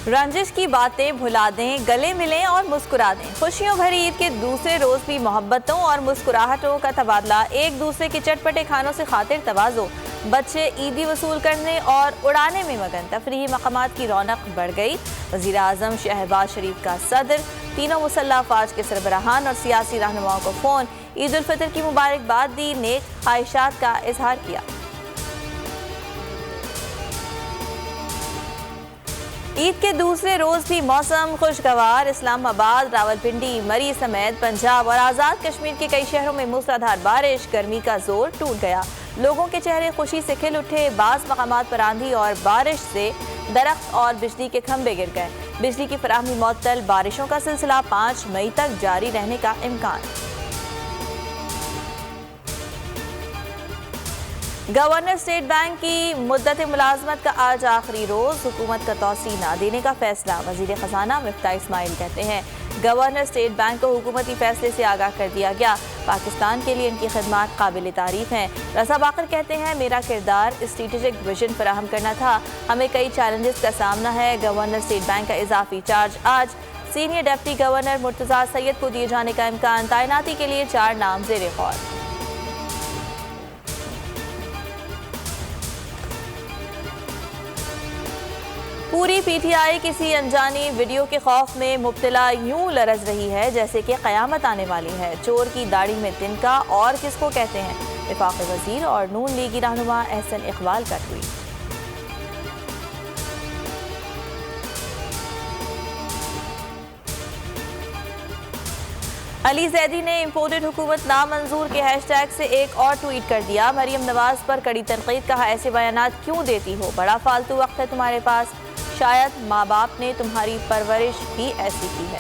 रंजिश की बातें भुला दें, गले मिलें और मुस्कुरा दें। खुशियों भरी ईद के दूसरे रोज भी मोहब्बतों और मुस्कुराहटों का तबादला, एक दूसरे के चटपटे खानों से खातिर तवाज़ो, बच्चे ईदी वसूल करने और उड़ाने में मगन। तफरीही मकामात की रौनक बढ़ गई। वज़ीर आज़म शहबाज शरीफ का सदर, तीनों मुसल्लह अफ़वाज के सरबराहान और सियासी रहनुमाओं को फ़ोन, ईद उल फितर की मुबारकबाद दी, नेक ख्वाहिशात का इजहार किया। ईद के दूसरे रोज भी मौसम खुशगवार। इस्लामाबाद, रावलपिंडी, मरी समेत पंजाब और आज़ाद कश्मीर के कई शहरों में मूसलाधार बारिश, गर्मी का जोर टूट गया। लोगों के चेहरे खुशी से खिल उठे। बाज़ मकामात पर आंधी और बारिश से दरख्त और बिजली के खंभे गिर गए। बिजली की फराहमी मुअत्तल, बारिशों का सिलसिला 5 मई तक जारी रहने का इम्कान। गवर्नर स्टेट बैंक की मुद्दत मुलाजमत का आज आखिरी रोज। हुकूमत का तौसी न देने का फैसला। वजीर खजाना मिफ्ता इस्माइल कहते हैं, गवर्नर स्टेट बैंक को हुकूमती फैसले से आगाह कर दिया गया। पाकिस्तान के लिए इनकी खिदमत काबिल तारीफ हैं। रज़ा बाकर कहते हैं, मेरा किरदार स्ट्रेटेजिक विजन फराहम करना था। हमें कई चैलेंजेस का सामना है। गवर्नर स्टेट बैंक का इजाफी चार्ज आज senior deputy governor Murtaza Syed को दिए जाने का इम्कान। तैनाती के लिए 4 नाम ज़ेरे गौर। पूरी पीटीआई किसी अनजानी वीडियो के खौफ में मुब्तला यूं लरज रही है जैसे कि क़यामत आने वाली है। चोर की दाढ़ी में तिनका और किसको कहते हैं? वफाक़ी वज़ीर और नून लीगी रहनुमा एहसन इकबाल का ट्वीट। अली जैदी ने इम्पोर्टेड हुकूमत नामंजूर के हैशटैग से एक और ट्वीट कर दिया। मरियम नवाज पर कड़ी तनकीद, कहा ऐसे बयानात क्यों देती हो? बड़ा फालतू वक्त है तुम्हारे पास। शायद माँ बाप ने तुम्हारी परवरिश ही ऐसी की है।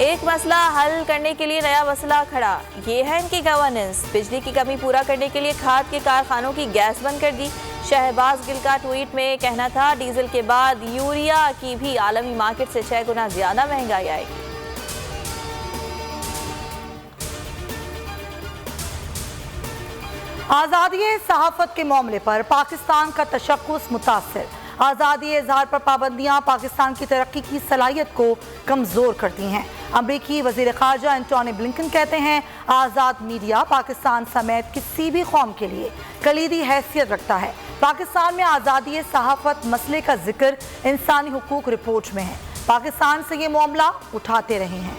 एक मसला हल करने के लिए नया मसला खड़ा, ये है इनकी गवर्नेंस। बिजली की कमी पूरा करने के लिए खाद के कारखानों की गैस बंद कर दी। शहबाज गिल का ट्वीट में कहना था, डीजल के बाद यूरिया की भी आलमी मार्केट से 6 गुना ज्यादा महंगाई आएगी। आज़ादी सहाफ़त के मामले पर पाकिस्तान का तशख़्ख़ुस मुतासिर। आज़ादी इज़हार पर पाबंदियाँ पाकिस्तान की तरक्की की सलाहियत को कमज़ोर करती हैं। अमरीकी वज़ीर ख़ारजा एंटोनी ब्लिंकन कहते हैं, आज़ाद मीडिया पाकिस्तान समेत किसी भी कौम के लिए कलीदी हैसियत रखता है। पाकिस्तान में आज़ादी सहाफ़त मसले का जिक्र इंसानी हुकूक रिपोर्ट में है। पाकिस्तान से ये मामला उठाते रहे हैं।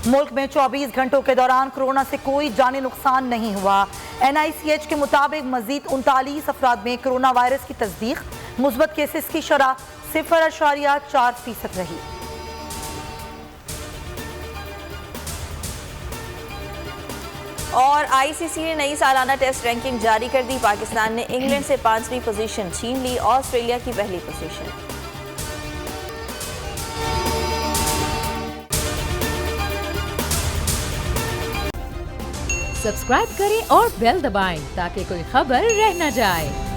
मुल्क में 24 घंटों के दौरान कोरोना से कोई जानी नुकसान नहीं हुआ। NICH के मुताबिक मजीद 39 अफराद में कोरोना वायरस की तस्दीक। मुस्बत केसेस की शरह 0.4% रही। और ICC ने नई सालाना टेस्ट रैंकिंग जारी कर दी। पाकिस्तान ने इंग्लैंड से 5वीं पोजीशन छीन ली, ऑस्ट्रेलिया की पहली पोजीशन। सब्सक्राइब करें और बेल दबाएं ताकि कोई खबर रह न जाए।